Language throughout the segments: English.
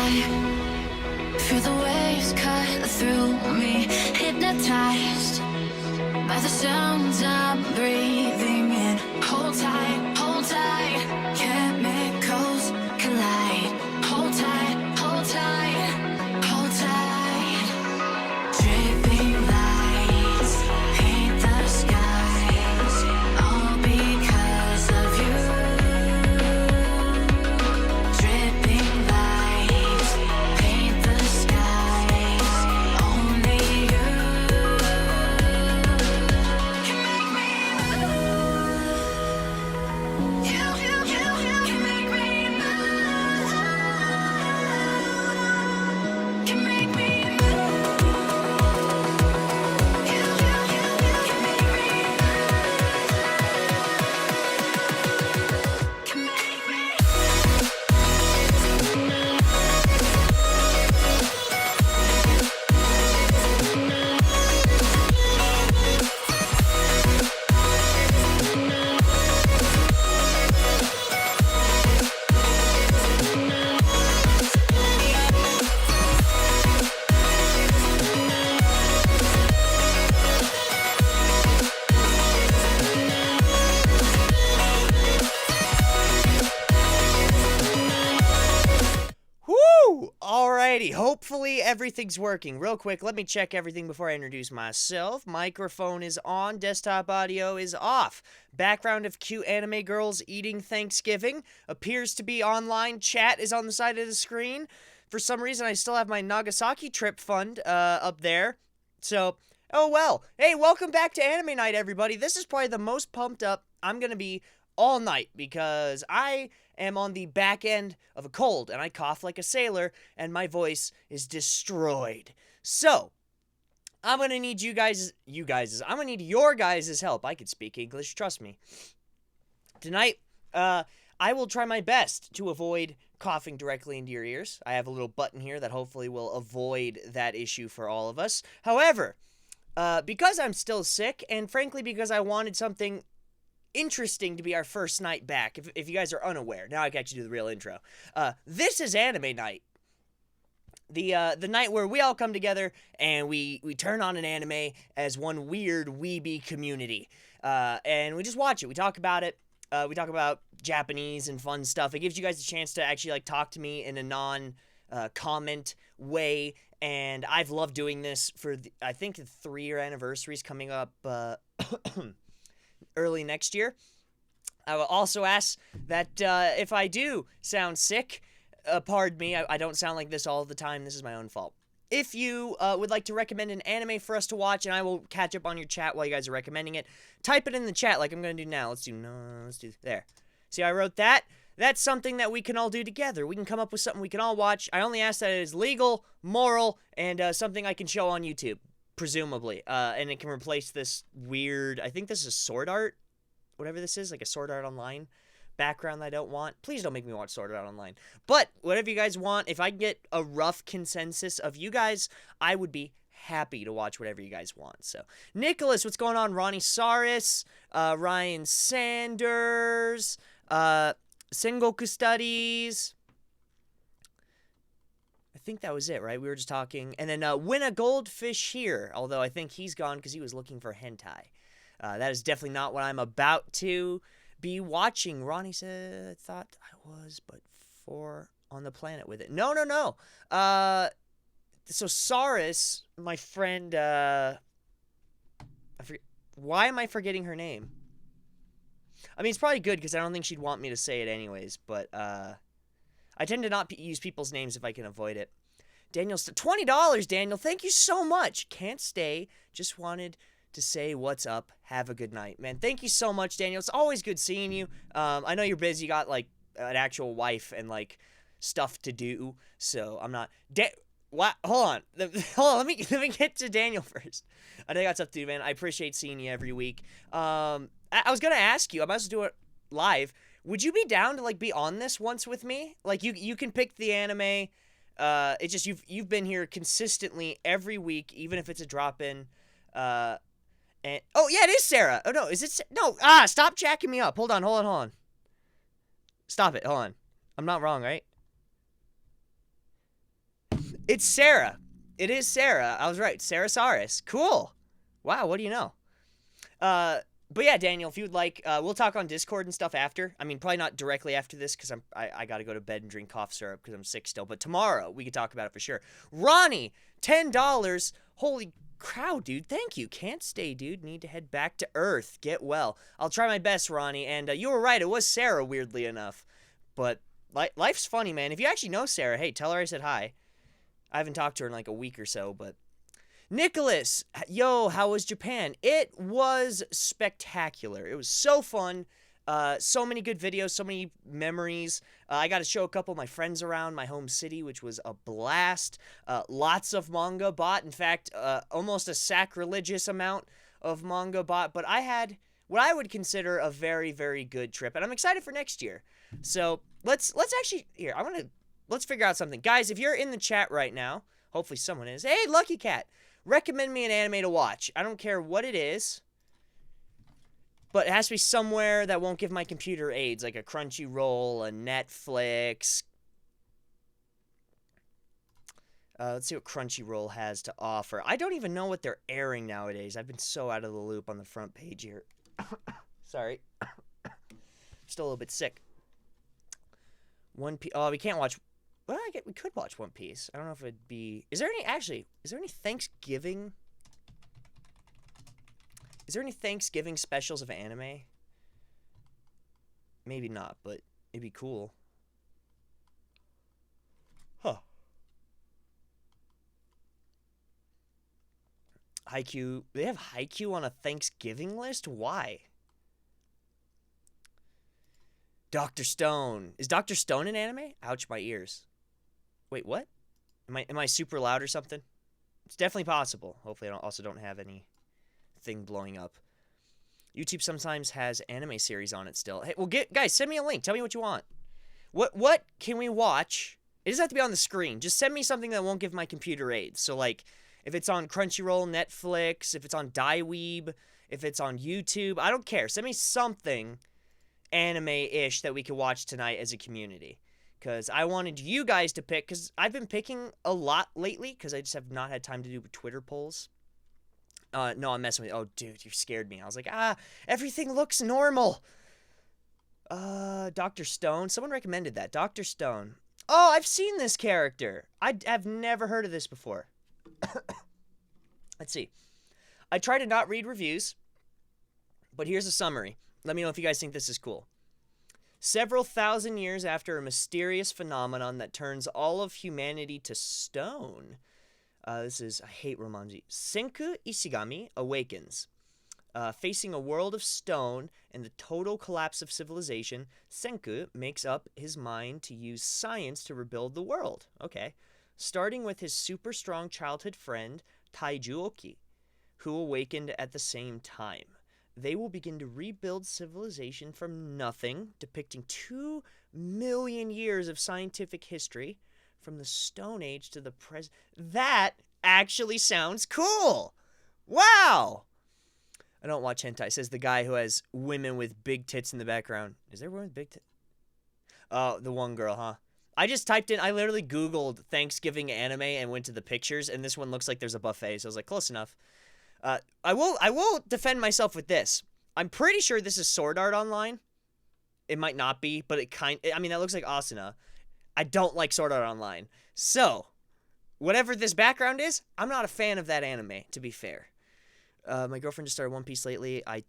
high. Feel the waves cut through me, hypnotized by the sounds I'm breathing in. Hold tight, chemicals collide. Hold tight, hold tight, hold tight. Dripping lights paint the skies, all because of you. Dripping lights paint the skies, only you can make me move. You can make me move. Can make me move. You can make me move. Can make me. Woo! Alrighty, hopefully everything's working. Real quick, let me check everything before I introduce myself. Microphone is on, desktop audio is off. Background of cute anime girls eating Thanksgiving appears to be online. Chat is on the side of the screen. For some reason, I still have my Nagasaki trip fund up there. So, oh well. Hey, welcome back to Anime Night, everybody. This is probably the most pumped up I'm gonna be all night because I am on the back end of a cold and I cough like a sailor and my voice is destroyed. So, I'm gonna need I'm gonna need your guys' help. I can speak English, trust me. Tonight, I will try my best to avoid coughing directly into your ears. I have a little button here that hopefully will avoid that issue for all of us. However, because I'm still sick, and frankly because I wanted something interesting to be our first night back, if you guys are unaware, now I can actually do the real intro. This is Anime Night. The night where we all come together and we turn on an anime as one weird weeby community. And we just watch it. We talk about it. We talk about Japanese and fun stuff. It gives you guys a chance to actually like talk to me in a non-comment way. And I've loved doing this for I think the 3-year anniversary is coming up early next year. I will also ask that if I do sound sick, pardon me, I don't sound like this all the time. This is my own fault. If you would like to recommend an anime for us to watch, and I will catch up on your chat while you guys are recommending it, type it in the chat like I'm going to do now. Let's do, there. See how I wrote that? That's something that we can all do together. We can come up with something we can all watch. I only ask that it is legal, moral, and something I can show on YouTube, presumably. And it can replace this weird, I think this is Sword Art, whatever this is, like a Sword Art Online background that I don't want. Please don't make me watch Sword Art Online. But whatever you guys want, if I can get a rough consensus of you guys, I would be happy to watch whatever you guys want. So, Nicholas, what's going on? Ronnie Saris, Ryan Sanders, Sengoku Studies. I think that was it, right? We were just talking. And then Win a Goldfish Here, although I think he's gone because he was looking for hentai. That is definitely not what I'm about to be watching. Ronnie said, I thought I was, but 4 on the planet with it. No. So Saris, my friend, I forget, why am I forgetting her name? I mean, it's probably good because I don't think she'd want me to say it anyways, but I tend to not use people's names if I can avoid it. Daniel, $20, Daniel. Thank you so much. Can't stay. Just wanted to say what's up. Have a good night, man. Thank you so much, Daniel. It's always good seeing you. I know you're busy. You got like an actual wife and like stuff to do, so I'm not. What? Hold on. Let me get to Daniel first. I know you got stuff to do, man. I appreciate seeing you every week. I was gonna ask you. I must do it live. Would you be down to like be on this once with me? Like you can pick the anime. It's just you've been here consistently every week, even if it's a drop in. And oh yeah, it is Sarah. Oh no, is it? No, stop jacking me up. Hold on. Stop it. Hold on. I'm not wrong, right? It's Sarah. It is Sarah. I was right. Sarasaurus. Cool. Wow, what do you know? Uh, but yeah, Daniel, if you would like, we'll talk on Discord and stuff after. I mean, probably not directly after this because I got to go to bed and drink cough syrup because I'm sick still. But tomorrow we could talk about it for sure. Ronnie, $10. Holy cow, dude. Thank you. Can't stay, dude. Need to head back to Earth. Get well. I'll try my best, Ronnie. And you were right. It was Sarah, weirdly enough. But life's funny, man. If you actually know Sarah, hey, tell her I said hi. I haven't talked to her in like a week or so, but Nicholas, yo, how was Japan? It was spectacular. It was so fun. So many good videos, so many memories. I got to show a couple of my friends around my home city, which was a blast. Lots of manga bought. In fact, almost a sacrilegious amount of manga bought. But I had what I would consider a very, very good trip, and I'm excited for next year. So let's actually here. Let's figure out something, guys. If you're in the chat right now, hopefully someone is. Hey, Lucky Cat. Recommend me an anime to watch. I don't care what it is, but it has to be somewhere that won't give my computer AIDS, like a Crunchyroll, a Netflix. Let's see what Crunchyroll has to offer. I don't even know what they're airing nowadays. I've been so out of the loop on the front page here. Sorry. Still a little bit sick. One Piece. Oh, we can't watch. Well, we could watch One Piece. I don't know if it'd be. Is there any Thanksgiving? Is there any Thanksgiving specials of anime? Maybe not, but it'd be cool. Huh. Haikyuu. They have Haikyuu on a Thanksgiving list? Why? Dr. Stone. Is Dr. Stone an anime? Ouch, my ears. Wait, what? Am I super loud or something? It's definitely possible. Hopefully I also don't have anything blowing up. YouTube sometimes has anime series on it still. Hey, well, guys, send me a link. Tell me what you want. What can we watch? It doesn't have to be on the screen. Just send me something that won't give my computer AIDS. So, like, if it's on Crunchyroll, Netflix, if it's on Daiweeb, if it's on YouTube, I don't care. Send me something anime-ish that we could watch tonight as a community. Because I wanted you guys to pick, because I've been picking a lot lately, because I just have not had time to do Twitter polls. No, I'm messing with you. Oh, dude, you scared me. I was like, everything looks normal. Dr. Stone. Someone recommended that. Dr. Stone. Oh, I've seen this character. I've never heard of this before. Let's see. I try to not read reviews, but here's a summary. Let me know if you guys think this is cool. Several thousand years after a mysterious phenomenon that turns all of humanity to stone. I hate Romanji. Senku Ishigami awakens. Facing a world of stone and the total collapse of civilization, Senku makes up his mind to use science to rebuild the world. Okay. Starting with his super strong childhood friend, Taijuoki, who awakened at the same time. They will begin to rebuild civilization from nothing, depicting 2 million years of scientific history from the Stone Age to the present. That actually sounds cool! Wow! I don't watch hentai, says the guy who has women with big tits in the background. Is there women with big tits? Oh, the one girl, huh? I just typed in, I literally Googled Thanksgiving anime and went to the pictures, and this one looks like there's a buffet, so I was like, close enough. I will defend myself with this. I'm pretty sure this is Sword Art Online. It might not be, but I mean, that looks like Asuna. I don't like Sword Art Online. So, whatever this background is, I'm not a fan of that anime, to be fair. My girlfriend just started One Piece lately. I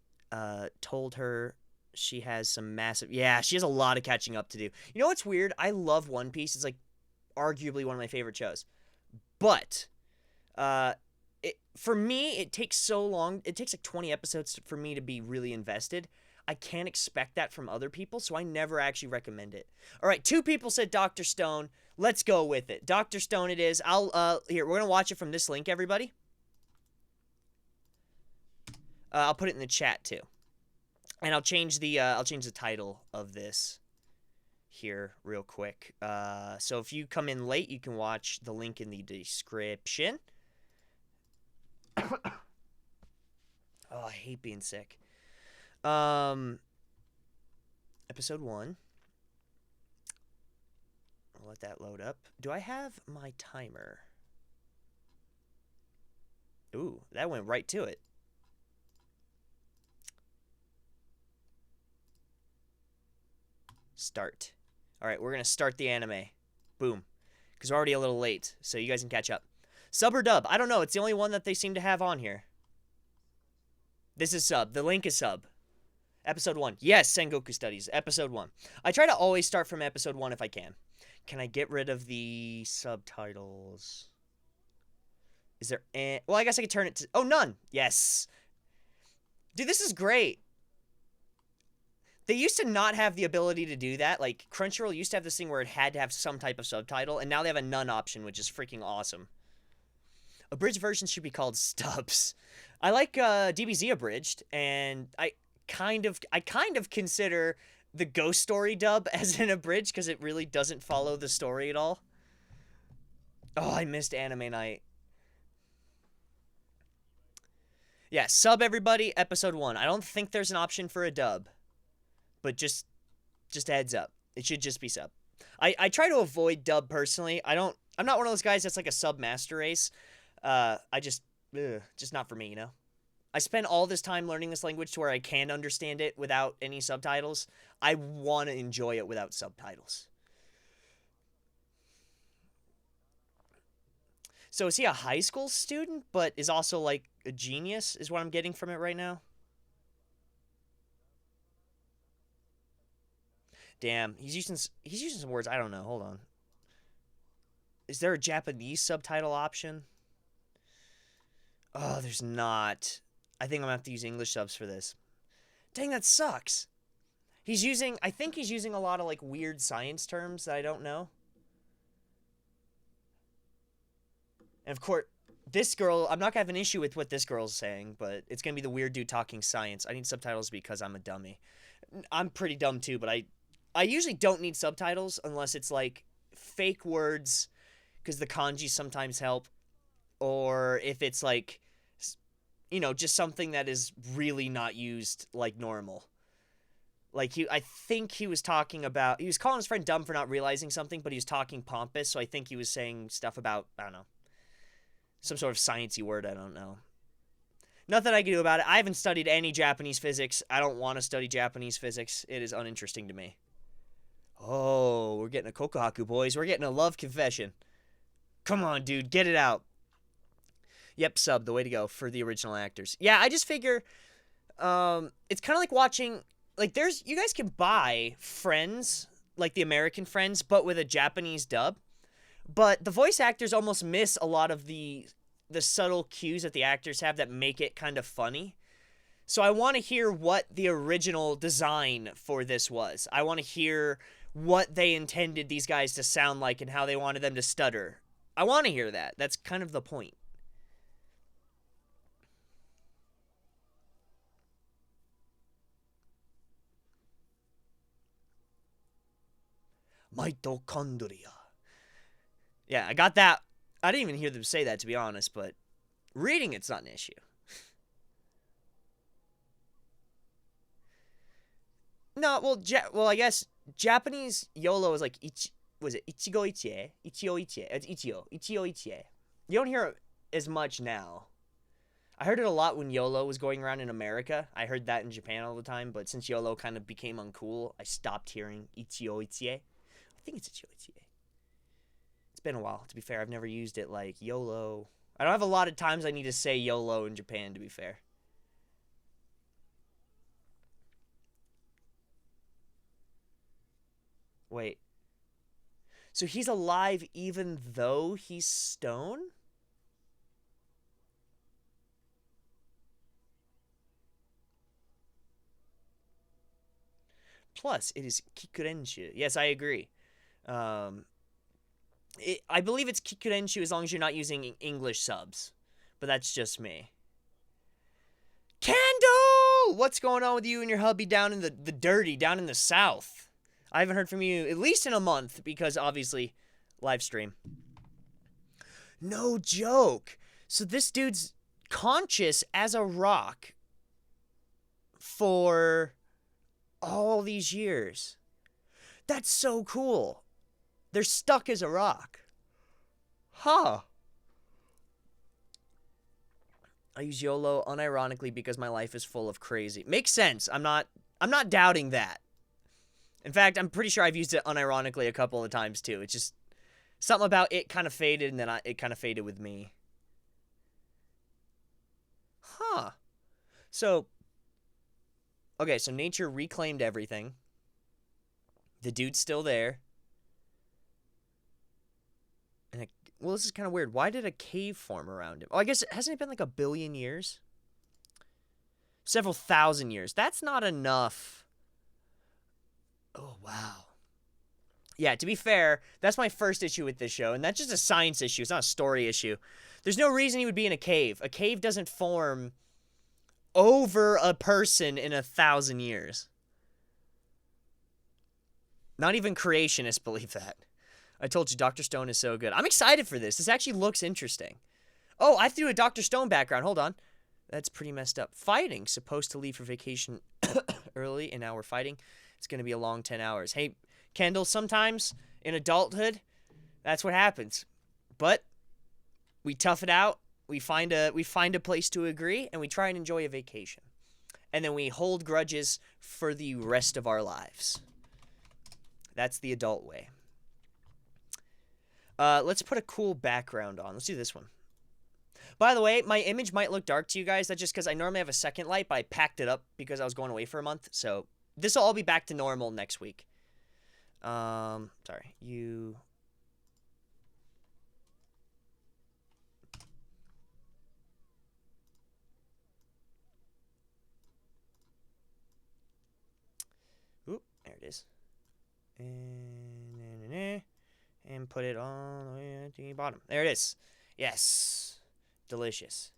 told her she has some massive... Yeah, she has a lot of catching up to do. You know what's weird? I love One Piece. It's like arguably one of my favorite shows. But... for me, it takes so long. It takes like 20 episodes for me to be really invested. I can't expect that from other people, so I never actually recommend it. All right, 2 people said Dr. Stone. Let's go with it. Dr. Stone it is. Here, we're going to watch it from this link, everybody. I'll put it in the chat, too. And I'll change the title of this here real quick. So if you come in late, you can watch the link in the description. Oh, I hate being sick. Episode 1. I'll let that load up. Do I have my timer? Ooh, that went right to it. Start. All right, we're going to start the anime. Boom. Because we're already a little late, so you guys can catch up. Sub or dub? I don't know. It's the only one that they seem to have on here. This is sub. The link is sub. Episode 1. Yes, Sengoku Studies. Episode 1. I try to always start from episode 1 if I can. Can I get rid of the subtitles? Is there any... Well, I guess I could turn it to... Oh, none. Yes. Dude, this is great. They used to not have the ability to do that. Like, Crunchyroll used to have this thing where it had to have some type of subtitle, and now they have a none option, which is freaking awesome. Abridged versions should be called stubs. I like DBZ abridged, and I kind of consider the Ghost Story dub as an abridged because it really doesn't follow the story at all. Oh, I missed anime night. Yeah, sub everybody, episode 1. I don't think there's an option for a dub. But just a heads up. It should just be sub. I try to avoid dub personally. I'm not one of those guys that's like a sub master race. Just not for me, you know? I spend all this time learning this language to where I can understand it without any subtitles. I want to enjoy it without subtitles. So is he a high school student, but is also like a genius, is what I'm getting from it right now? Damn, he's using some words I don't know. Hold on. Is there a Japanese subtitle option? Oh, there's not. I think I'm gonna have to use English subs for this. Dang, that sucks. I think he's using a lot of like weird science terms that I don't know. And of course, this girl, I'm not gonna have an issue with what this girl's saying, but it's gonna be the weird dude talking science. I need subtitles because I'm a dummy. I'm pretty dumb too, but I usually don't need subtitles unless it's like fake words because the kanji sometimes help, or if it's like, you know, just something that is really not used like normal. Like I think he was talking about, he was calling his friend dumb for not realizing something, but he was talking pompous, so I think he was saying stuff about, I don't know, some sort of sciencey word, I don't know. Nothing I can do about it. I haven't studied any Japanese physics. I don't want to study Japanese physics. It is uninteresting to me. Oh, we're getting a kokohaku, boys. We're getting a love confession. Come on, dude. Get it out. Yep, sub. The way to go for the original actors. Yeah, I just figure it's kind of like watching... Like, you guys can buy Friends, like the American Friends, but with a Japanese dub. But the voice actors almost miss a lot of the subtle cues that the actors have that make it kind of funny. So I want to hear what the original design for this was. I want to hear what they intended these guys to sound like and how they wanted them to stutter. I want to hear that. That's kind of the point. Mitochondria. Yeah, I got that. I didn't even hear them say that, to be honest, but reading it's not an issue. No, well, I guess Japanese YOLO is like was it Ichigo Ichie? Ichio Ichie. It's Ichio Ichie. You don't hear it as much now. I heard it a lot when YOLO was going around in America. I heard that in Japan all the time, but since YOLO kind of became uncool, I stopped hearing Ichio Ichie. I think it's Ichio Ichie. It's been a while, to be fair. I've never used it like YOLO. I don't have a lot of times I need to say YOLO in Japan, to be fair. Wait. So he's alive even though he's stone? Plus, it is Kikurenshu. Yes, I agree. Um, I believe it's Kikurenshu as long as you're not using English subs. But that's just me. Candle! What's going on with you and your hubby down in the dirty, down in the south? I haven't heard from you at least in a month because obviously live stream. No joke. So this dude's conscious as a rock for all these years. That's so cool. They're stuck as a rock. Huh. I use YOLO unironically because my life is full of crazy. Makes sense. I'm not doubting that. In fact, I'm pretty sure I've used it unironically a couple of times too. It's just something about it kind of faded, and then it kind of faded with me. Huh. So, okay, so nature reclaimed everything. The dude's still there. And well, this is kind of weird. Why did a cave form around him? Oh, I guess, hasn't it been like 1 billion years? Several thousand years. That's not enough. Oh, wow. Yeah, to be fair, that's my first issue with this show, and that's just a science issue. It's not a story issue. There's no reason he would be in a cave. A cave doesn't form over a person in 1,000 years. Not even creationists believe that. I told you, Dr. Stone is so good. I'm excited for this. This actually looks interesting. Oh, I threw a Dr. Stone background. Hold on. That's pretty messed up. Fighting. Supposed to leave for vacation early, and now we're fighting. It's going to be a long 10 hours. Hey, Kendall, sometimes in adulthood, that's what happens. But we tough it out. We find a place to agree, and we try and enjoy a vacation. And then we hold grudges for the rest of our lives. That's the adult way. Let's put a cool background on. Let's do this one. By the way, my image might look dark to you guys. That's just because I normally have a second light, but I packed it up because I was going away for a month. So this will all be back to normal next week. Sorry. You... Oop, there it is. And put it on the way at the bottom. There it is. Yes. Delicious.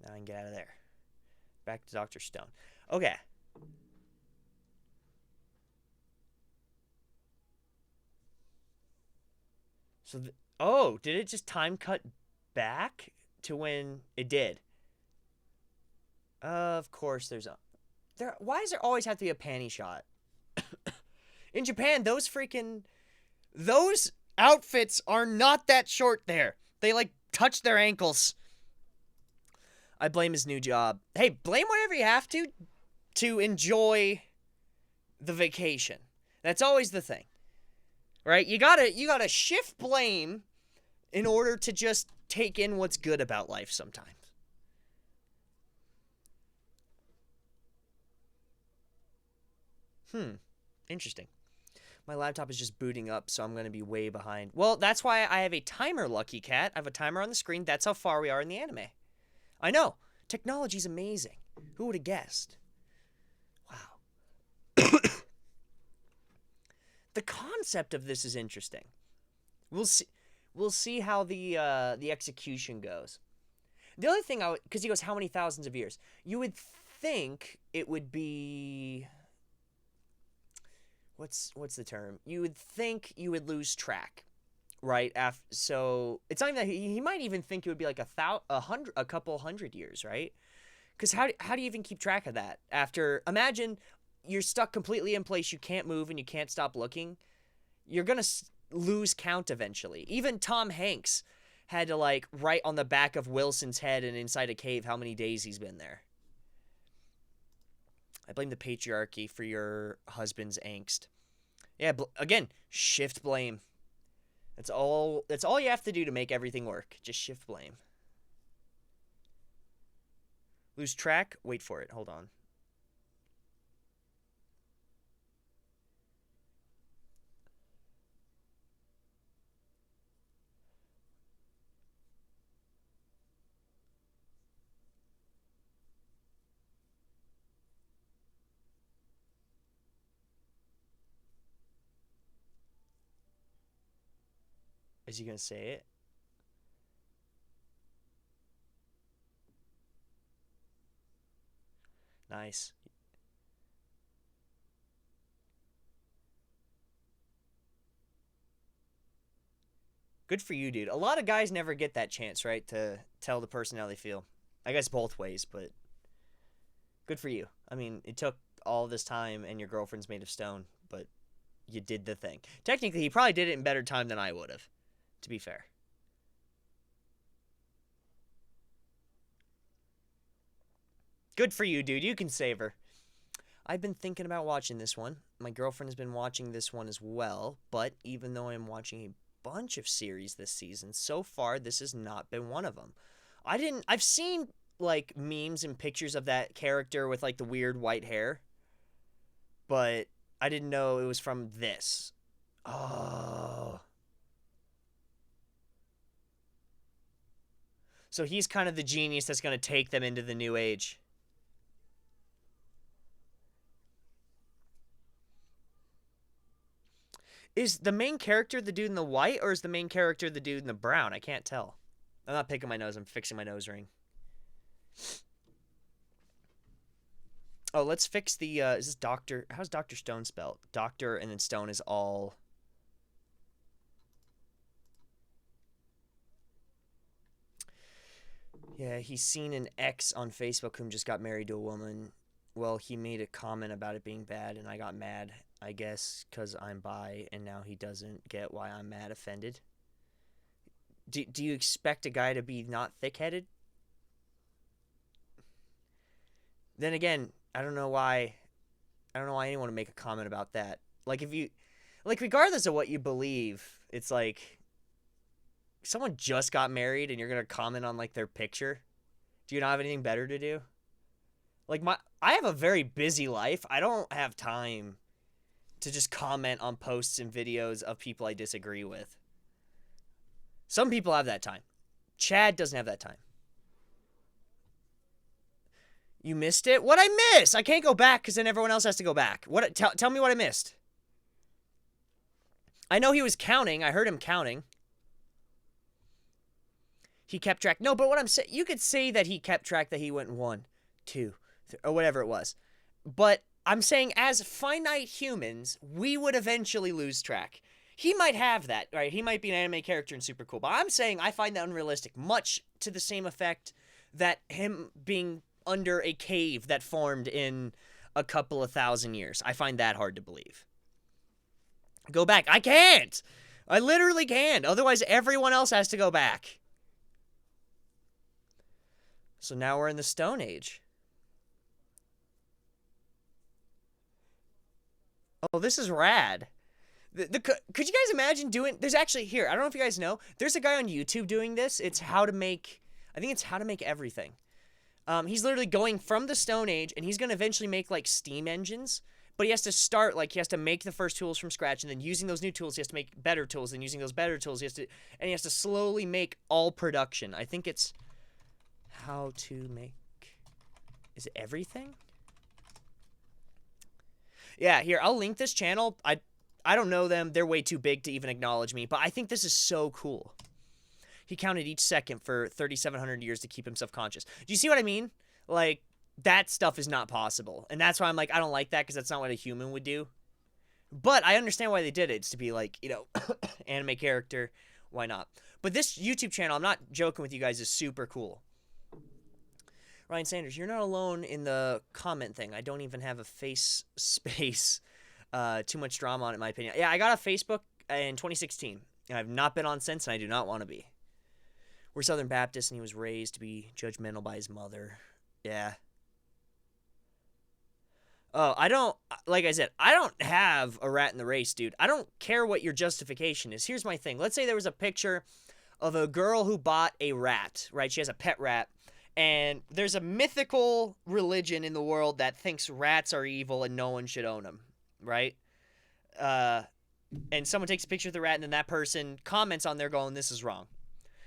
Now I can get out of there. Back to Dr. Stone. Okay. So, oh, did it just time cut back to when it did? Of course there's a... Why does there always have to be a panty shot? In Japan, those outfits are not that short there. They, like, touch their ankles. I blame his new job. Hey, blame whatever you have to enjoy the vacation. That's always the thing. Right? You gotta shift blame in order to just take in what's good about life sometimes. Interesting. My laptop is just booting up, so I'm going to be way behind. Well, that's why I have a timer, Lucky Cat. I have a timer on the screen. That's how far we are in the anime. I know. Technology's amazing. Who would have guessed? Wow. The concept of this is interesting. We'll see how the execution goes. The other thing, because he goes, how many thousands of years? You would think it would be... What's the term? You would think you would lose track, right? So it's not even that he might even think it would be like a couple hundred years, right? Because how do you even keep track of that? Imagine you're stuck completely in place, you can't move, and you can't stop looking. You're gonna lose count eventually. Even Tom Hanks had to like write on the back of Wilson's head and inside a cave how many days he's been there. I blame the patriarchy for your husband's angst. Yeah, again, shift blame. That's all you have to do to make everything work. Just shift blame. Lose track? Wait for it. Hold on. Is he going to say it? Nice. Good for you, dude. A lot of guys never get that chance, right? To tell the person how they feel. I guess both ways, but good for you. I mean, it took all this time and your girlfriend's made of stone, but you did the thing. Technically, he probably did it in better time than I would have, to be fair. Good for you, dude. You can save her. I've been thinking about watching this one. My girlfriend has been watching this one as well, but even though I'm watching a bunch of series this season, so far this has not been one of them. I've seen like memes and pictures of that character with like the weird white hair, but I didn't know it was from this. Oh. So he's kind of the genius that's going to take them into the new age. Is the main character the dude in the white, or is the main character the dude in the brown? I can't tell. I'm not picking my nose. I'm fixing my nose ring. Oh, let's fix the, is this Dr. How's Dr. Stone spelled? Doctor and then Stone is all... Yeah, he's seen an ex on Facebook whom just got married to a woman. Well, he made a comment about it being bad, and I got mad, I guess, because I'm bi, and now he doesn't get why I'm mad offended. Do you expect a guy to be not thick-headed? Then again, I don't know why anyone would make a comment about that. Like, if you... Like, regardless of what you believe, it's like... Someone just got married and you're going to comment on, like, their picture? Do you not have anything better to do? Like, I have a very busy life. I don't have time to just comment on posts and videos of people I disagree with. Some people have that time. Chad doesn't have that time. You missed it? What'd I miss? I can't go back because then everyone else has to go back. Tell me what I missed. I know he was counting. I heard him counting. He kept track. No, but what I'm saying, you could say that he kept track, that he went 1, 2, 3, or whatever it was. But I'm saying as finite humans, we would eventually lose track. He might have that, right? He might be an anime character and super cool. But I'm saying I find that unrealistic, much to the same effect that him being under a cave that formed in a couple of thousand years. I find that hard to believe. Go back. I can't. I literally can't. Otherwise, everyone else has to go back. So now we're in the Stone Age. Oh, this is rad. Could you guys imagine doing... There's actually... Here, I don't know if you guys know. There's a guy on YouTube doing this. It's how to make... I think it's how to make everything. He's literally going from the Stone Age, and he's going to eventually make, like, steam engines. But he has to start, like, he has to make the first tools from scratch, and then using those new tools, he has to make better tools, and using those better tools, he has to slowly make all production. I think it's... How to make... Is it everything? Yeah, here, I'll link this channel. I don't know them. They're way too big to even acknowledge me, but I think this is so cool. He counted each second for 3,700 years to keep himself conscious. Do you see what I mean? Like, that stuff is not possible. And that's why I'm like, I don't like that, because that's not what a human would do. But I understand why they did it. It's to be like, you know, anime character. Why not? But this YouTube channel, I'm not joking with you guys, is super cool. Ryan Sanders, you're not alone in the comment thing. I don't even have a face space. Too much drama on it, in my opinion. Yeah, I got a Facebook in 2016. I've not been on since, and I do not want to be. We're Southern Baptist, and he was raised to be judgmental by his mother. Yeah. Oh, like I said, I don't have a rat in the race, dude. I don't care what your justification is. Here's my thing. Let's say there was a picture of a girl who bought a rat, right? She has a pet rat. And there's a mythical religion in the world that thinks rats are evil and no one should own them, right? And someone takes a picture of the rat, and then that person comments on there going, this is wrong.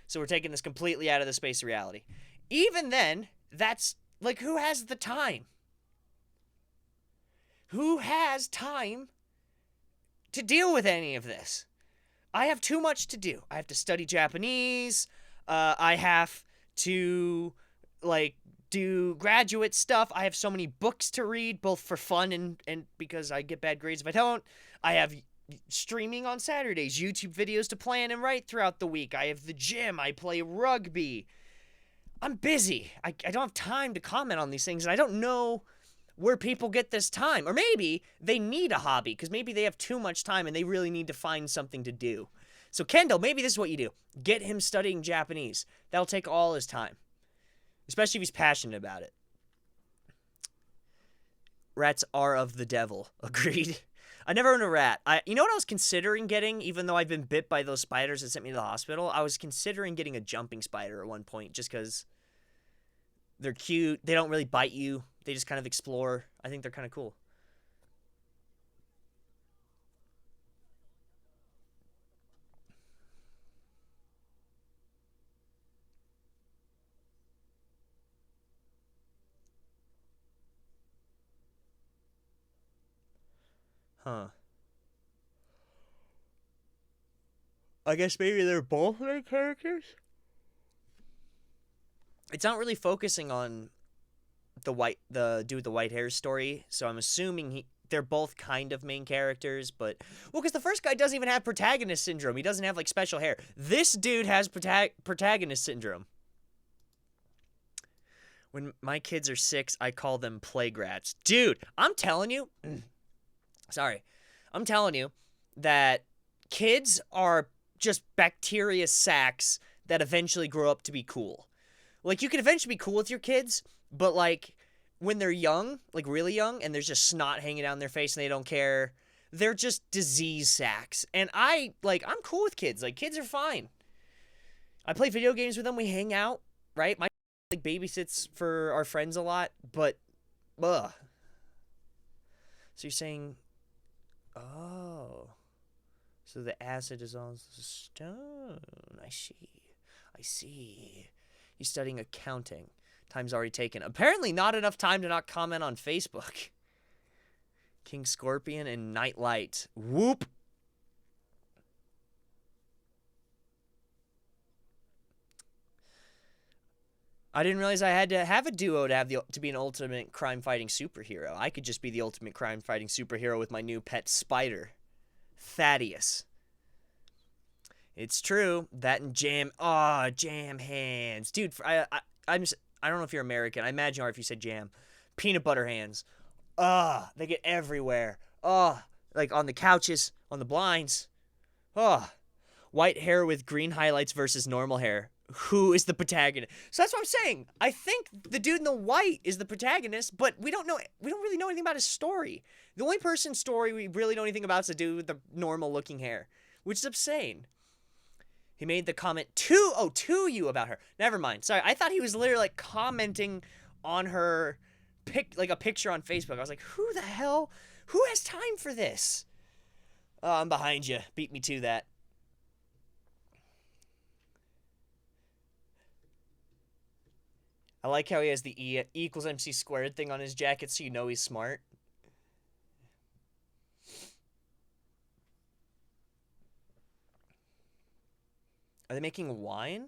So we're taking this completely out of the space of reality. Even then, that's, like, who has the time? Who has time to deal with any of this? I have too much to do. I have to study Japanese. I have to... like, do graduate stuff. I have so many books to read, both for fun and because I get bad grades if I don't. I have streaming on Saturdays, YouTube videos to plan and write throughout the week. I have the gym. I play rugby. I'm busy. I don't have time to comment on these things, and I don't know where people get this time. Or maybe they need a hobby, because maybe they have too much time and they really need to find something to do. So Kendall, maybe this is what you do. Get him studying Japanese. That'll take all his time. Especially if he's passionate about it. Rats are of the devil. Agreed. I never owned a rat. You know what I was considering getting, even though I've been bit by those spiders that sent me to the hospital? I was considering getting a jumping spider at one point, just because they're cute. They don't really bite you. They just kind of explore. I think they're kind of cool. Huh. I guess maybe they're both main characters? It's not really focusing on the dude with the white hair story, so I'm assuming they're both kind of main characters, but well, because the first guy doesn't even have protagonist syndrome. He doesn't have like special hair. This dude has protagonist syndrome. When my kids are 6, I call them plague rats. Dude, I'm telling you, sorry, I'm telling you that kids are just bacteria sacks that eventually grow up to be cool. Like, you can eventually be cool with your kids, but like when they're young, like really young, and there's just snot hanging down their face and they don't care, they're just disease sacks. And I'm cool with kids. Like, kids are fine. I play video games with them. We hang out, right? My like babysits for our friends a lot, but ugh. So you're saying, oh, so the acid is on the stone. I see. He's studying accounting. Time's already taken. Apparently not enough time to not comment on Facebook. King Scorpion and Night Light. Whoop. I didn't realize I had to have a duo to be an ultimate crime-fighting superhero. I could just be the ultimate crime-fighting superhero with my new pet spider, Thaddeus. It's true. That and jam. Oh, jam hands, dude. I don't know if you're American. I imagine you are if you said jam. Peanut butter hands. They get everywhere. Like on the couches, on the blinds. White hair with green highlights versus normal hair. Who is the protagonist? So that's what I'm saying. I think the dude in the white is the protagonist, but we don't really know anything about his story. The only person's story we really know anything about is the dude with the normal looking hair, which is insane. He made the comment to you about her. Never mind. Sorry, I thought he was literally like commenting on her like a picture on Facebook. I was like, who the hell? Who has time for this? I'm behind you. Beat me to that. I like how he has the E equals MC squared thing on his jacket so you know he's smart. Are they making wine?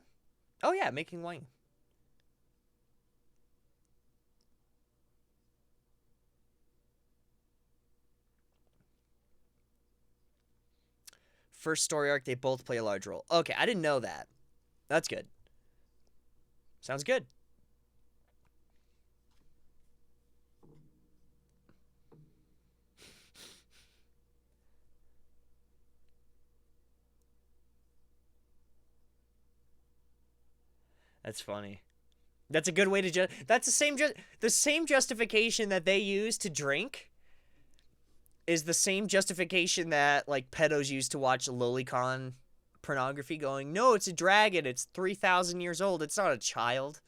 Oh yeah, making wine. First story arc, they both play a large role. Okay, I didn't know that. That's good. Sounds good. That's funny. That's a good way to that's the same justification that they use to drink is the same justification that like pedos use to watch lolicon pornography, going, "No, it's a dragon. It's 3,000 years old. It's not a child.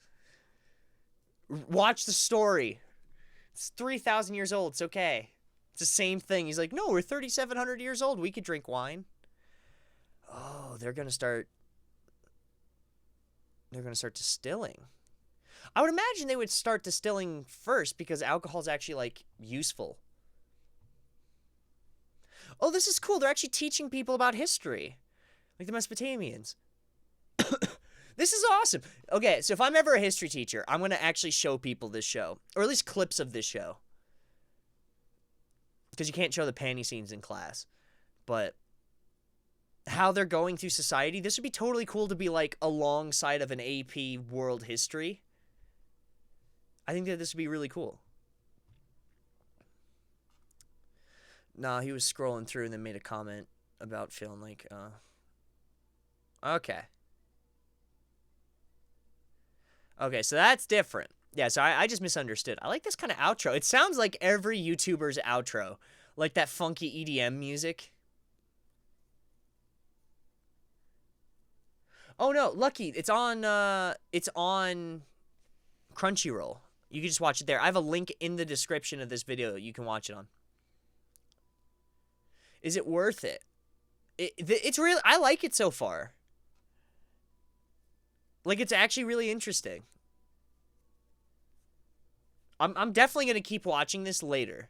Watch the story. It's 3,000 years old. It's okay." It's the same thing. He's like, "No, we're 3,700 years old. We could drink wine." Oh, they're going to start distilling. I would imagine they would start distilling first because alcohol is actually like useful. Oh, this is cool. They're actually teaching people about history, like the Mesopotamians. This is awesome. Okay, so if I'm ever a history teacher, I'm going to actually show people this show, or at least clips of this show, because you can't show the panty scenes in class. But how they're going through society, this would be totally cool to be like alongside of an AP world history. I think that this would be really cool. Nah, he was scrolling through and then made a comment about feeling like, okay. Okay, so that's different. Yeah, so I just misunderstood. I like this kind of outro. It sounds like every YouTuber's outro. Like that funky EDM music. Oh no, Lucky, it's on Crunchyroll. You can just watch it there. I have a link in the description of this video that you can watch it on. Is it worth it? It's really, I like it so far. Like, it's actually really interesting. I'm definitely gonna keep watching this later.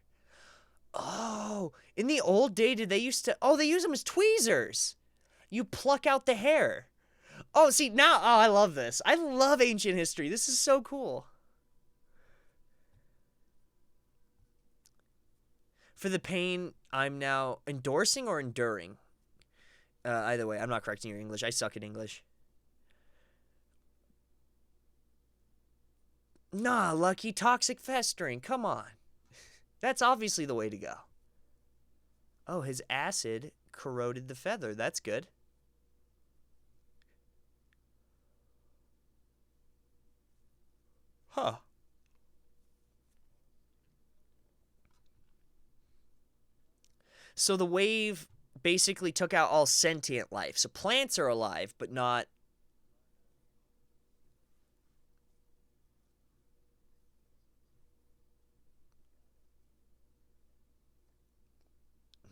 Oh, in the old day, did they used to? Oh, they use them as tweezers. You pluck out the hair. Oh, see now. Oh, I love this. I love ancient history. This is so cool. For the pain, I'm now endorsing or enduring. Either way, I'm not correcting your English. I suck at English. Nah, Lucky, toxic festering. Come on. That's obviously the way to go. Oh, his acid corroded the feather. That's good. Huh. So the wave basically took out all sentient life. So plants are alive, but not...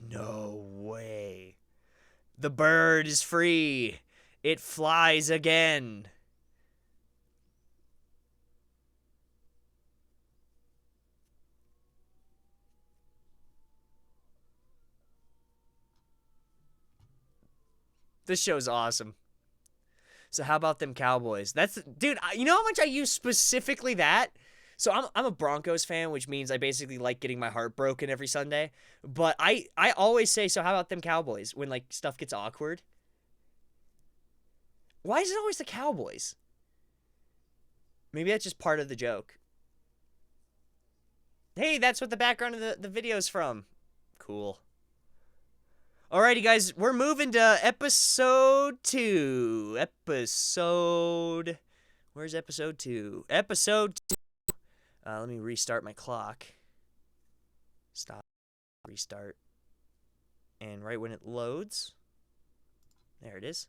No way. The bird is free. It flies again. This show's awesome. So how about them Cowboys? That's, dude, you know how much I use specifically that? So I'm a Broncos fan, which means I basically like getting my heart broken every Sunday. But I always say, so how about them Cowboys when like stuff gets awkward? Why is it always the Cowboys? Maybe that's just part of the joke. Hey, that's what the background of the video's from. Cool. Alrighty, guys, we're moving to episode 2. Where's episode 2? Episode 2. Let me restart my clock. Stop. Restart. And right when it loads. There it is.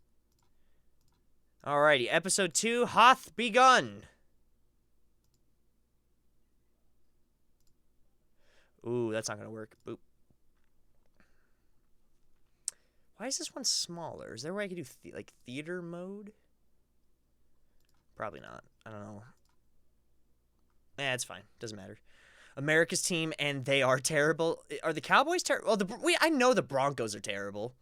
Alrighty, episode 2 hath begun. Ooh, that's not gonna work. Boop. Why is this one smaller? Is there a way I could do like theater mode? Probably not. I don't know. It's fine. Doesn't matter. America's team, and they are terrible. Are the Cowboys terrible? Well, I know the Broncos are terrible.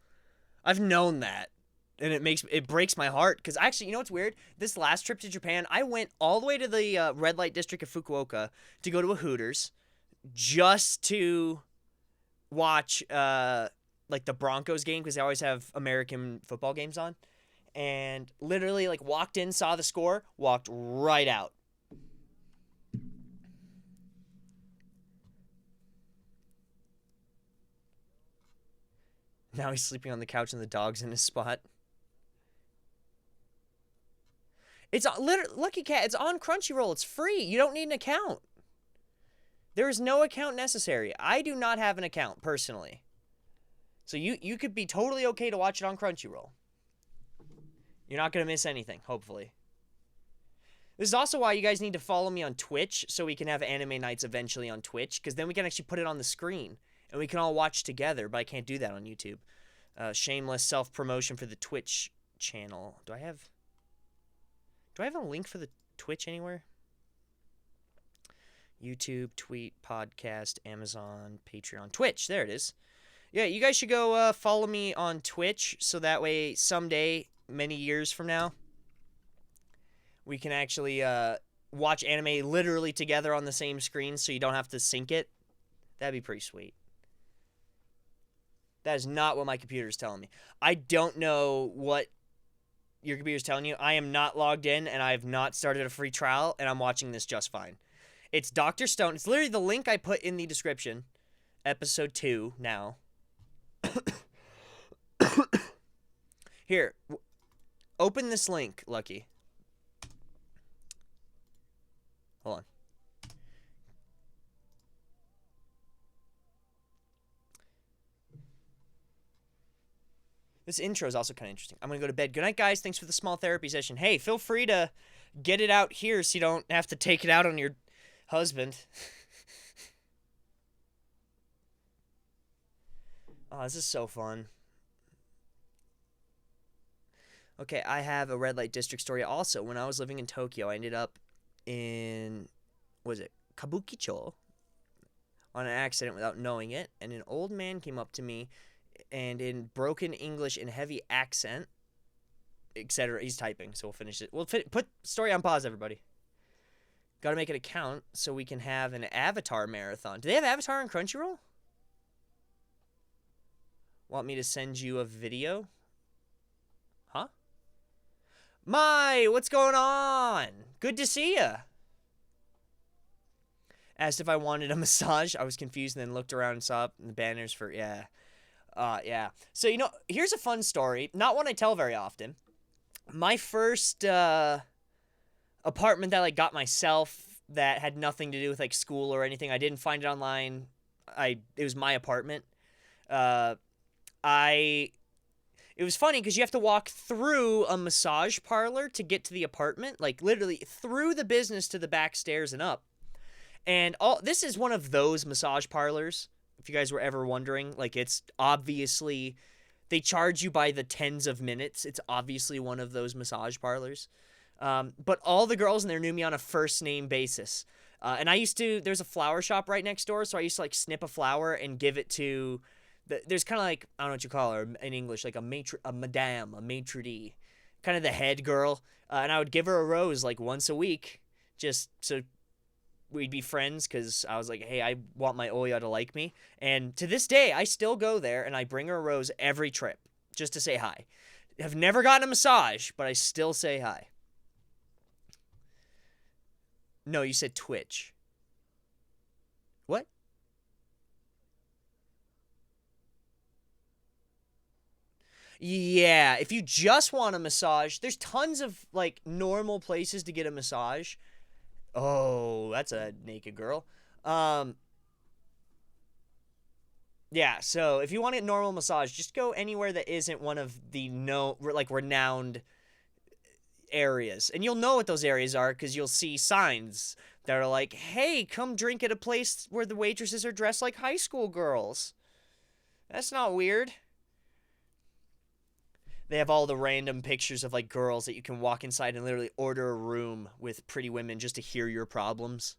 I've known that, and it breaks my heart because actually, you know what's weird? This last trip to Japan, I went all the way to the red light district of Fukuoka to go to a Hooters, just to watch like the Broncos game because they always have American football games on, and literally like walked in, saw the score, walked right out. Now he's sleeping on the couch and the dog's in his spot. It's literally, Lucky Cat, it's on Crunchyroll. It's free. You don't need an account. There is no account necessary. I do not have an account, personally. So you could be totally okay to watch it on Crunchyroll. You're not going to miss anything, hopefully. This is also why you guys need to follow me on Twitch so we can have anime nights eventually on Twitch, because then we can actually put it on the screen. And we can all watch together, but I can't do that on YouTube. Shameless self-promotion for the Twitch channel. Do I have a link for the Twitch anywhere? YouTube, tweet, podcast, Amazon, Patreon, Twitch. There it is. Yeah, you guys should go follow me on Twitch so that way someday, many years from now, we can actually watch anime literally together on the same screen so you don't have to sync it. That'd be pretty sweet. That is not what my computer is telling me. I don't know what your computer is telling you. I am not logged in, and I have not started a free trial, and I'm watching this just fine. It's Dr. Stone. It's literally the link I put in the description. Episode 2 now. Here. Open this link, Lucky. Hold on. This intro is also kind of interesting. I'm going to go to bed. Good night, guys. Thanks for the small therapy session. Hey, feel free to get it out here so you don't have to take it out on your husband. Oh, this is so fun. Okay, I have a red light district story. Also, when I was living in Tokyo, I ended up in, was it Kabukicho, on an accident without knowing it, and an old man came up to me and in broken English and heavy accent, etc. He's typing, so we'll finish it. We'll put story on pause, everybody. Got to make it count so we can have an Avatar marathon. Do they have Avatar on Crunchyroll? Want me to send you a video? Huh? Mai, what's going on? Good to see ya. Asked if I wanted a massage. I was confused and then looked around and saw the banners for, yeah. Yeah. So, you know, here's a fun story. Not one I tell very often. My first apartment that I got myself that had nothing to do with, like, school or anything. I didn't find it online. It was my apartment. It was funny because you have to walk through a massage parlor to get to the apartment. Like, literally through the business to the back stairs and up. And this is one of those massage parlors, if you guys were ever wondering. Like, it's obviously, they charge you by the tens of minutes. It's obviously one of those massage parlors. But all the girls in there knew me on a first name basis. And there's a flower shop right next door, so I used to, like, snip a flower and give it to, there's kind of like, I don't know what you call her in English, like a madame, a maitre d', kind of the head girl. And I would give her a rose, like, once a week, just so we'd be friends, because I was like, hey, I want my Oya to like me. And to this day, I still go there, and I bring her a rose every trip, just to say hi. I've never gotten a massage, but I still say hi. No, you said Twitch. What? Yeah, if you just want a massage, there's tons of, like, normal places to get a massage. Oh, that's a naked girl. Yeah, so if you want a normal massage, just go anywhere that isn't one of the renowned areas. And you'll know what those areas are because you'll see signs that are like, hey, come drink at a place where the waitresses are dressed like high school girls. That's not weird. They have all the random pictures of, like, girls that you can walk inside and literally order a room with pretty women just to hear your problems.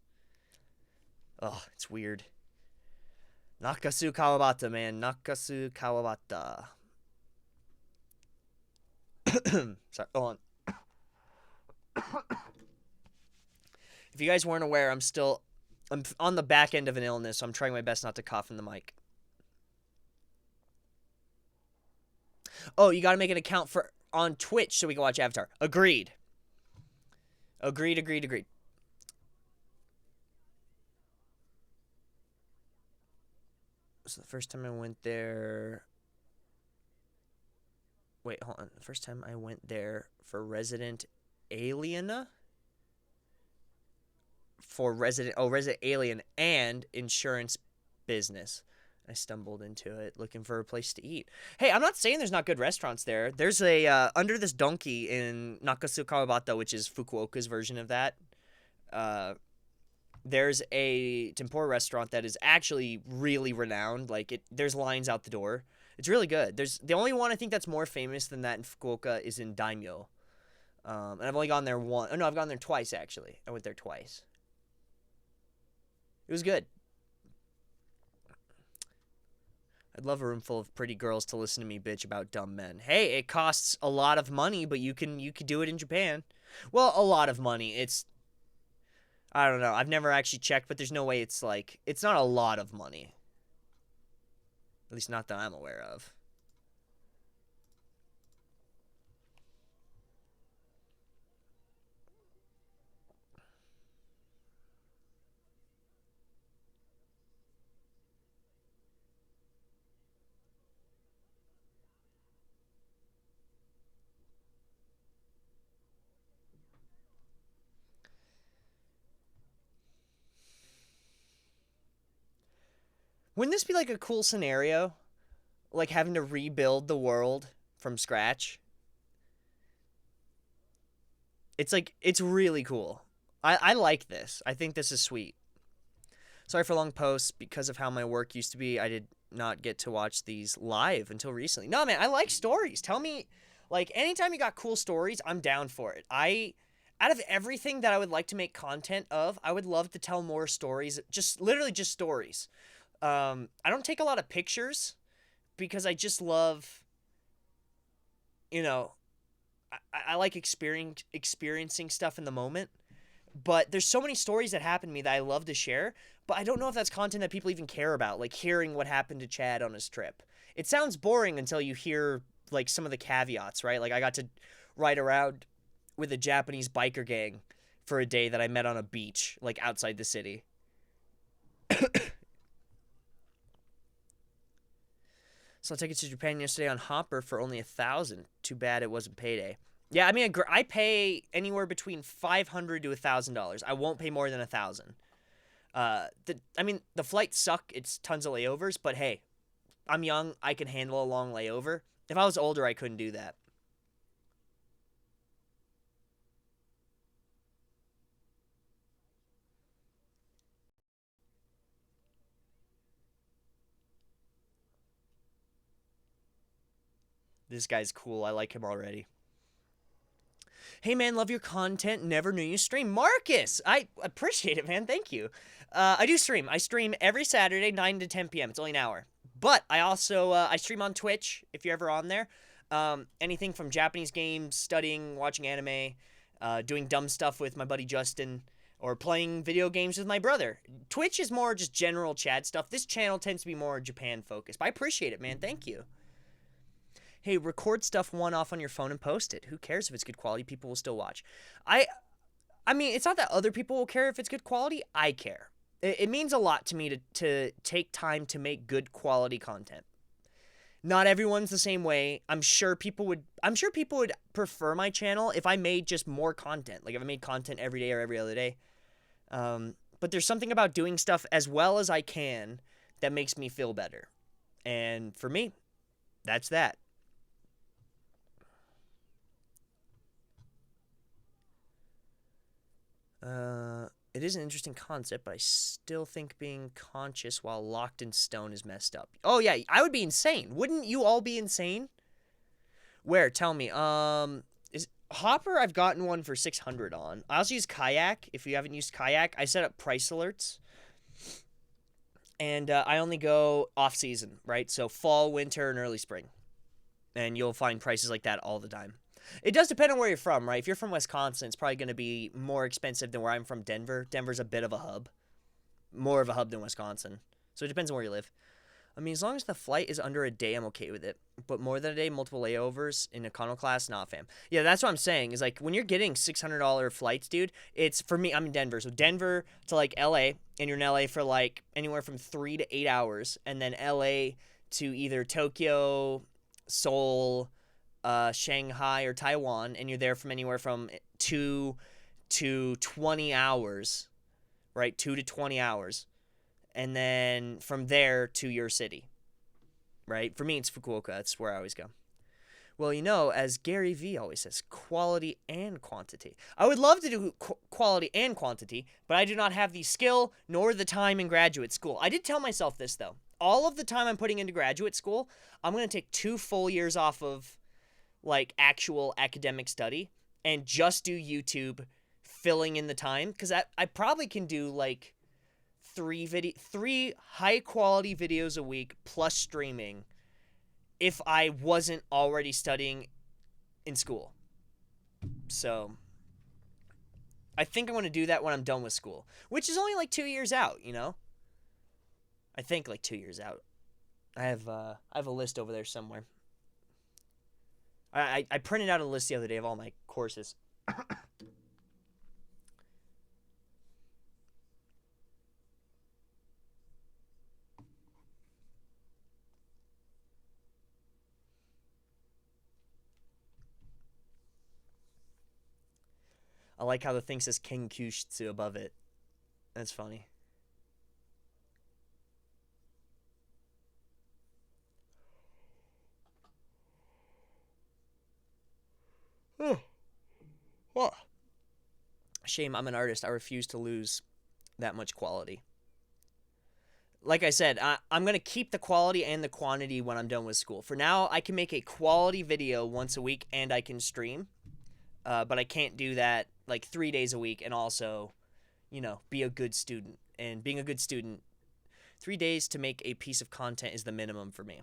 Oh, it's weird. Nakasu Kawabata, man. Nakasu Kawabata. Sorry, hold on. If you guys weren't aware, I'm on the back end of an illness, so I'm trying my best not to cough in the mic. Oh, you gotta make an account on Twitch so we can watch Avatar. Agreed. Agreed. So the first time I went there... Wait, hold on. The first time I went there for Resident Alien? Resident Alien and insurance business. I stumbled into it looking for a place to eat. Hey, I'm not saying there's not good restaurants there. There's a, under this donkey in Nakasu Kawabata, which is Fukuoka's version of that. There's a tempura restaurant that is actually really renowned. Like, there's lines out the door. It's really good. The only one I think that's more famous than that in Fukuoka is in Daimyo. And I've only gone there once. Oh, no, I've gone there twice, actually. I went there twice. It was good. I'd love a room full of pretty girls to listen to me bitch about dumb men. Hey, it costs a lot of money, but you could do it in Japan. Well, a lot of money. I don't know. I've never actually checked, but there's no way it's not a lot of money. At least not that I'm aware of. Wouldn't this be like a cool scenario? Like having to rebuild the world from scratch. It's like, it's really cool. I like this. I think this is sweet. Sorry for long posts. Because of how my work used to be, I did not get to watch these live until recently. No, man, I like stories. Tell me, like, anytime you got cool stories, I'm down for it. Out of everything that I would like to make content of, I would love to tell more stories. Just, literally just stories. I don't take a lot of pictures because I just love, you know, I like experiencing stuff in the moment. But there's so many stories that happen to me that I love to share, but I don't know if that's content that people even care about, like hearing what happened to Chad on his trip. It sounds boring until you hear like some of the caveats, right? Like I got to ride around with a Japanese biker gang for a day that I met on a beach, like outside the city. So I took it to Japan yesterday on Hopper for only 1,000. Too bad it wasn't payday. Yeah, I mean, I pay anywhere between $500 to $1,000. I won't pay more than 1,000. The flights suck. It's tons of layovers, but hey, I'm young. I can handle a long layover. If I was older, I couldn't do that. This guy's cool. I like him already. Hey man, love your content. Never knew you stream. Marcus, I appreciate it, man. Thank you. I do stream. I stream every Saturday, 9 to 10 p.m. It's only an hour. But I also I stream on Twitch if you're ever on there. Anything from Japanese games, studying, watching anime, doing dumb stuff with my buddy Justin, or playing video games with my brother. Twitch is more just general Chad stuff. This channel tends to be more Japan focused. But I appreciate it, man. Thank you. Hey, record stuff one-off on your phone and post it. Who cares if it's good quality? People will still watch. I mean, it's not that other people will care if it's good quality. I care. It means a lot to me to take time to make good quality content. Not everyone's the same way. I'm sure people would prefer my channel if I made just more content. Like if I made content every day or every other day. But there's something about doing stuff as well as I can that makes me feel better. And for me, that's that. It is an interesting concept, but I still think being conscious while locked in stone is messed up. Oh yeah, I would be insane. Wouldn't you all be insane? Where? Tell me. Is Hopper? I've gotten one for 600 on. I also use Kayak. If you haven't used Kayak, I set up price alerts, and I only go off season, right? So fall, winter, and early spring, and you'll find prices like that all the time. It does depend on where you're from, right? If you're from Wisconsin, it's probably going to be more expensive than where I'm from, Denver. Denver's a bit of a hub. More of a hub than Wisconsin. So it depends on where you live. I mean, as long as the flight is under a day, I'm okay with it. But more than a day, multiple layovers in econo class, not fam. Yeah, that's what I'm saying. Is like, when you're getting $600 flights, dude, it's, for me, I'm in Denver. So Denver to, like, LA, and you're in LA for, like, anywhere from 3 to 8 hours. And then LA to either Tokyo, Seoul, Shanghai or Taiwan, and you're there from anywhere from 2 to 20 hours, right? 2 to 20 hours. And then from there to your city, right? For me, it's Fukuoka. That's where I always go. Well, you know, as Gary Vee always says, quality and quantity. I would love to do quality and quantity, but I do not have the skill nor the time in graduate school. I did tell myself this, though. All of the time I'm putting into graduate school, I'm going to take 2 full years off of like actual academic study and just do YouTube, filling in the time, because I probably can do like 3 high quality videos a week plus streaming if I wasn't already studying in school. So I think I'm going to do that when I'm done with school, which is only like 2 years out, you know? I think like 2 years out. I have a list over there somewhere. I printed out a list the other day of all my courses. I like how the thing says King Kyushitsu above it. That's funny. Shame, I'm an artist. I refuse to lose that much quality. Like I said, I'm going to keep the quality and the quantity when I'm done with school. For now, I can make a quality video once a week and I can stream. But I can't do that like 3 days a week and also, be a good student. And being a good student, 3 days to make a piece of content is the minimum for me.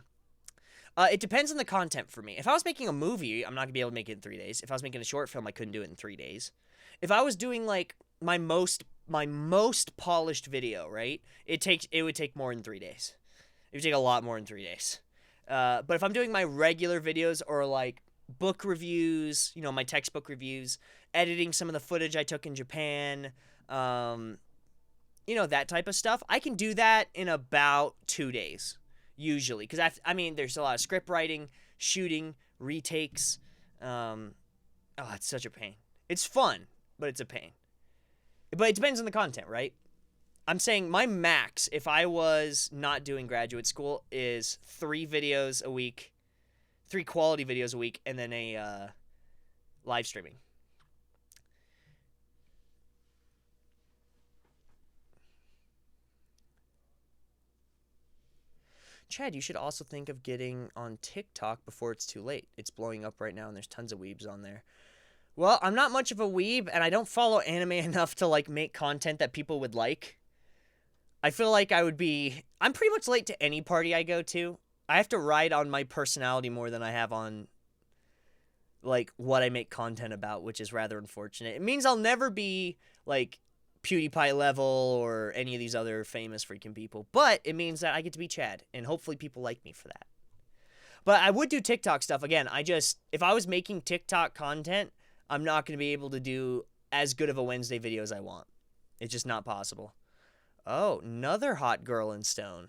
It depends on the content for me. If I was making a movie, I'm not gonna be able to make it in 3 days. If I was making a short film, I couldn't do it in 3 days. If I was doing like my most polished video, right? It would take more than 3 days. It would take a lot more than 3 days. But if I'm doing my regular videos or like book reviews, my textbook reviews, editing some of the footage I took in Japan, that type of stuff, I can do that in about 2 days. Usually, because there's a lot of script writing, shooting, retakes. It's such a pain. It's fun, but it's a pain. But it depends on the content, right? I'm saying my max, if I was not doing graduate school, is 3 videos a week, 3 quality videos a week, and then a live streaming. Chad, you should also think of getting on TikTok before it's too late. It's blowing up right now, and there's tons of weebs on there. Well, I'm not much of a weeb, and I don't follow anime enough to, make content that people would like. I feel like I'm pretty much late to any party I go to. I have to ride on my personality more than I have on, what I make content about, which is rather unfortunate. It means I'll never be, PewDiePie level or any of these other famous freaking people. But it means that I get to be Chad, and hopefully people like me for that. But I would do TikTok stuff. Again, if I was making TikTok content, I'm not going to be able to do as good of a Wednesday video as I want. It's just not possible. Oh, another hot girl in stone.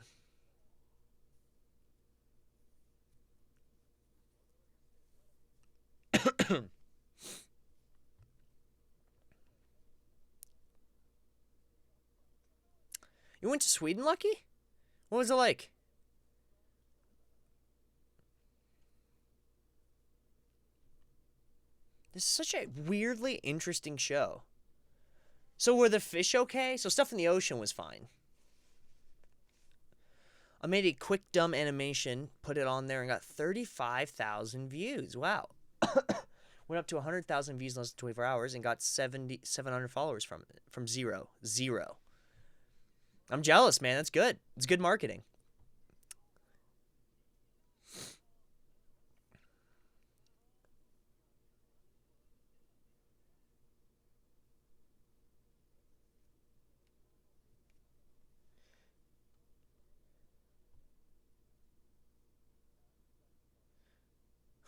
You went to Sweden, Lucky? What was it like? This is such a weirdly interesting show. So were the fish okay? So stuff in the ocean was fine. I made a quick dumb animation, put it on there, and got 35,000 views. Wow. Went up to 100,000 views in less than 24 hours and got 700 followers from it. From zero. I'm jealous, man. That's good. It's good marketing.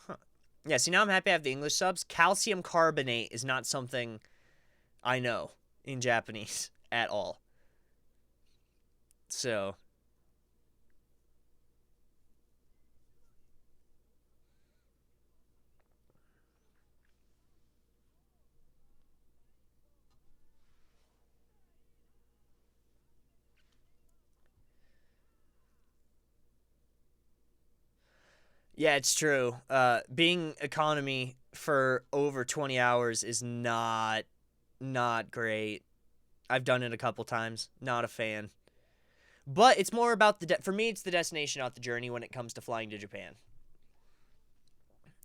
Huh. Yeah, see, now I'm happy I have the English subs. Calcium carbonate is not something I know in Japanese at all. So, yeah, it's true. Being economy for over 20 hours is not great. I've done it a couple times. Not a fan. But it's more about for me, it's the destination, not the journey when it comes to flying to Japan.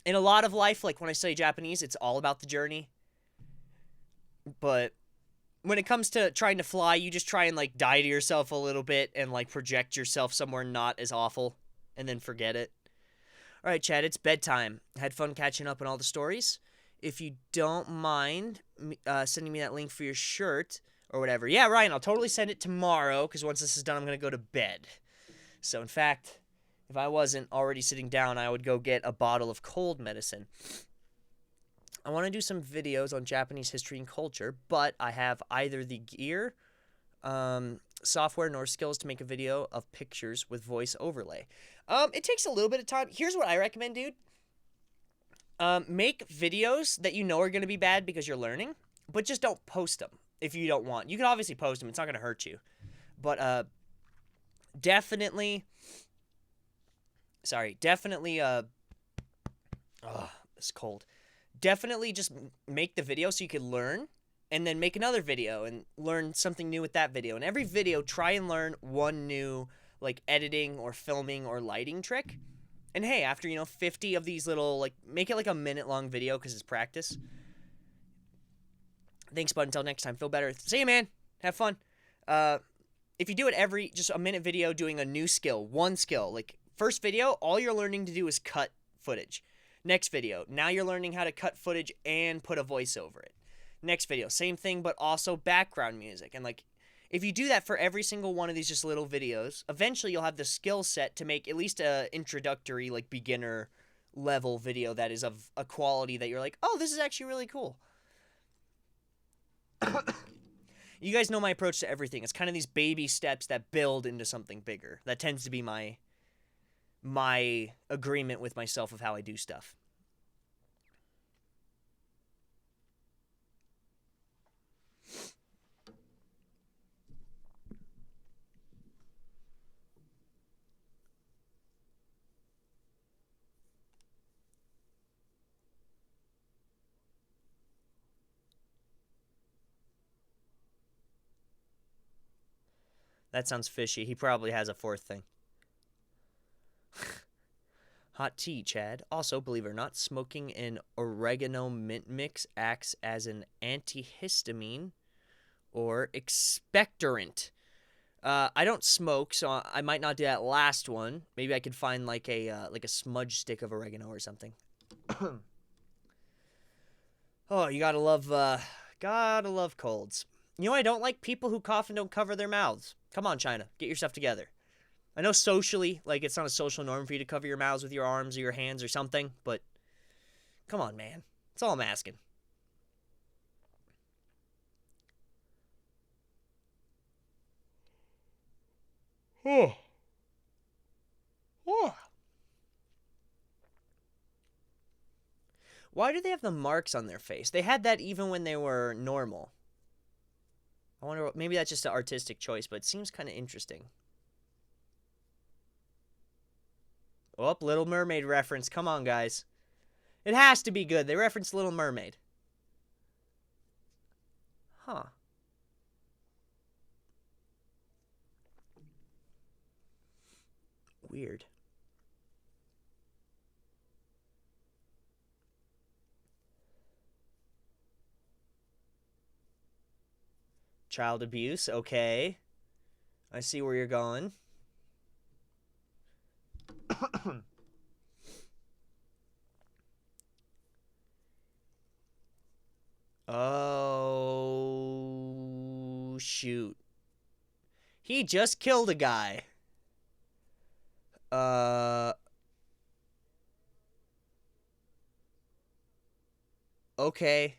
In a lot of life, like when I study Japanese, it's all about the journey. But when it comes to trying to fly, you just try and die to yourself a little bit and project yourself somewhere not as awful and then forget it. All right, Chad, it's bedtime. Had fun catching up on all the stories. If you don't mind sending me that link for your shirt or whatever. Yeah, Ryan, I'll totally send it tomorrow because once this is done, I'm going to go to bed. So, in fact, if I wasn't already sitting down, I would go get a bottle of cold medicine. I want to do some videos on Japanese history and culture, but I have either the gear, software, nor skills to make a video of pictures with voice overlay. It takes a little bit of time. Here's what I recommend, dude. Make videos that you know are going to be bad because you're learning, but just don't post them if you don't want. You can obviously post them. It's not going to hurt you. But definitely, it's cold. definitely just make the video so you can learn, and then make another video and learn something new with that video. And every video, try and learn one new, like, editing or filming or lighting trick. And hey, after, 50 of these little, like, make it like a minute-long video because it's practice. Thanks, bud. Until next time, feel better. See you, man. Have fun. If you do it just a minute video doing a new skill, one skill, like, first video, all you're learning to do is cut footage. Next video, now you're learning how to cut footage and put a voice over it. Next video, same thing, but also background music. And, like, if you do that for every single one of these just little videos, eventually you'll have the skill set to make at least a introductory, like, beginner level video that is of a quality that you're like, oh, this is actually really cool. You guys know my approach to everything. It's kind of these baby steps that build into something bigger. That tends to be my agreement with myself of how I do stuff. That sounds fishy. He probably has a fourth thing. Hot tea, Chad. Also, believe it or not, smoking an oregano mint mix acts as an antihistamine or expectorant. I don't smoke, so I might not do that last one. Maybe I could find like a smudge stick of oregano or something. Oh, you gotta love colds. You know, I don't like people who cough and don't cover their mouths. Come on, China, get yourself together. I know socially, like, it's not a social norm for you to cover your mouths with your arms or your hands or something, but come on, man. That's all I'm asking. Oh. Oh. Why do they have the marks on their face? They had that even when they were normal. I wonder, maybe that's just an artistic choice, but it seems kind of interesting. Oh, Little Mermaid reference. Come on, guys. It has to be good. They referenced Little Mermaid. Huh. Weird. Child abuse. Okay. I see where you're going. Oh, shoot. He just killed a guy. Okay.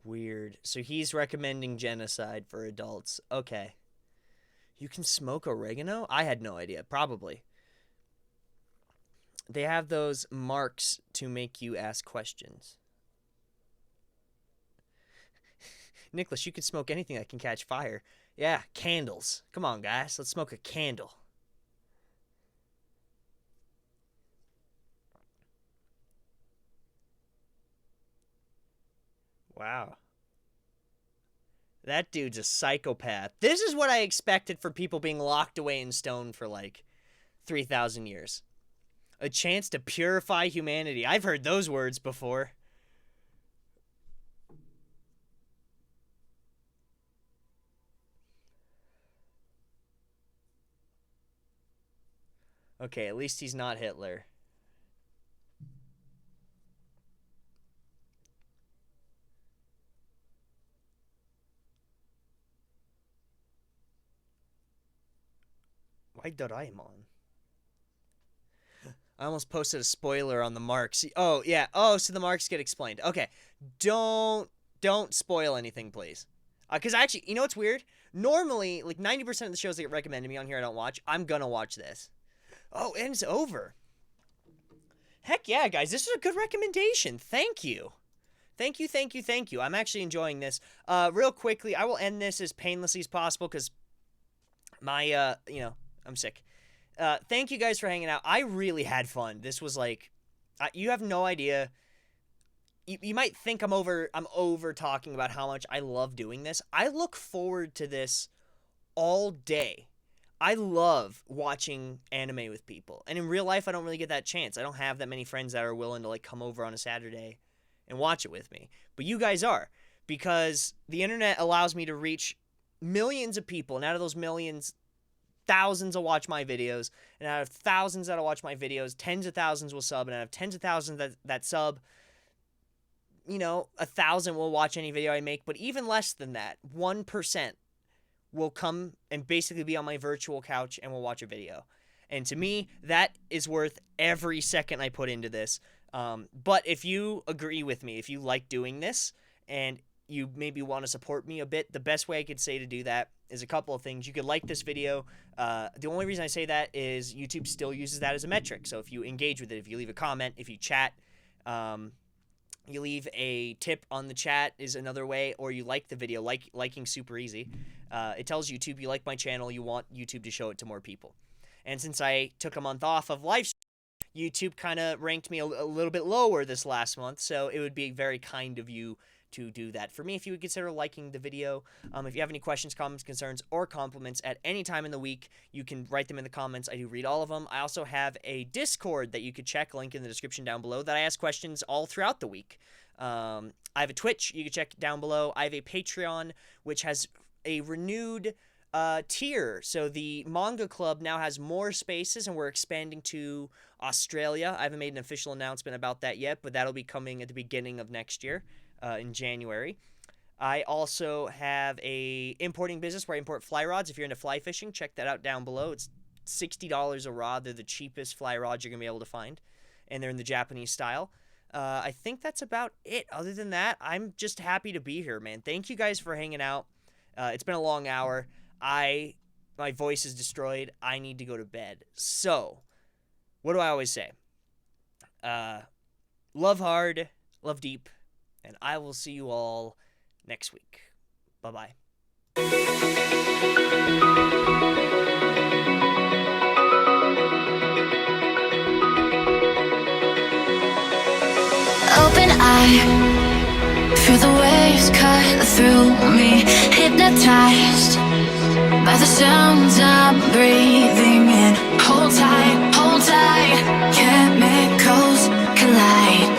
Weird. So he's recommending genocide for adults. Okay. You can smoke oregano? I had no idea. Probably. They have those marks to make you ask questions. Nicholas, you can smoke anything that can catch fire. Yeah, candles. Come on, guys. Let's smoke a candle. Wow. That dude's a psychopath. This is what I expected for people being locked away in stone for like 3,000 years. A chance to purify humanity. I've heard those words before. Okay, at least he's not Hitler. Why Doraemon? I almost posted a spoiler on the marks. Oh, yeah. Oh, so the marks get explained. Okay. Don't spoil anything, please. Because actually, you know what's weird? Normally, like 90% of the shows that get recommended to me on here I don't watch, I'm gonna watch this. Oh, and it's over. Heck yeah, guys. This is a good recommendation. Thank you. Thank you, thank you, thank you. I'm actually enjoying this. Real quickly, I will end this as painlessly as possible because my, I'm sick. Thank you guys for hanging out. I really had fun. This was like, you have no idea. You might think I'm over talking about how much I love doing this. I look forward to this all day. I love watching anime with people. And in real life, I don't really get that chance. I don't have that many friends that are willing to like come over on a Saturday and watch it with me. But you guys are, because the internet allows me to reach millions of people. And out of those millions, thousands will watch my videos. And out of thousands that'll watch my videos, tens of thousands will sub. And out of tens of thousands that sub, 1,000 will watch any video I make. But even less than that, 1% will come and basically be on my virtual couch and will watch a video. And to me, that is worth every second I put into this. But if you agree with me, if you like doing this and you maybe want to support me a bit, the best way I could say to do that is a couple of things. You could like this video. The only reason I say that is YouTube still uses that as a metric. So if you engage with it, if you leave a comment, if you chat, you leave a tip on the chat is another way, or you like the video. Liking super easy. It tells YouTube you like my channel, you want YouTube to show it to more people. And since I took a month off of live stream, YouTube kind of ranked me a little bit lower this last month, so it would be very kind of you to do that for me if you would consider liking the video. If you have any questions, comments, concerns, or compliments at any time in the week, you can write them in the comments. I do read all of them. I also have a Discord that you could check, link in the description down below, that I ask questions all throughout the week. I have a Twitch you can check down below. I have a Patreon, which has a renewed tier. So the manga club now has more spaces, and we're expanding to Australia. I haven't made an official announcement about that yet, but that'll be coming at the beginning of next year, in January. I also have a importing business where I import fly rods. If you're into fly fishing, check that out down below. It's $60 a rod. They're the cheapest fly rods you're gonna be able to find, and they're in the Japanese style. I think that's about it. Other than that, I'm just happy to be here, man. Thank you guys for hanging out. It's been a long hour. My voice is destroyed. I need to go to bed. So, what do I always say? Love hard, love deep, and I will see you all next week. Bye-bye. Open eye, feel the waves cut through me, hypnotized by the sounds I'm breathing in. Hold tight, chemicals collide.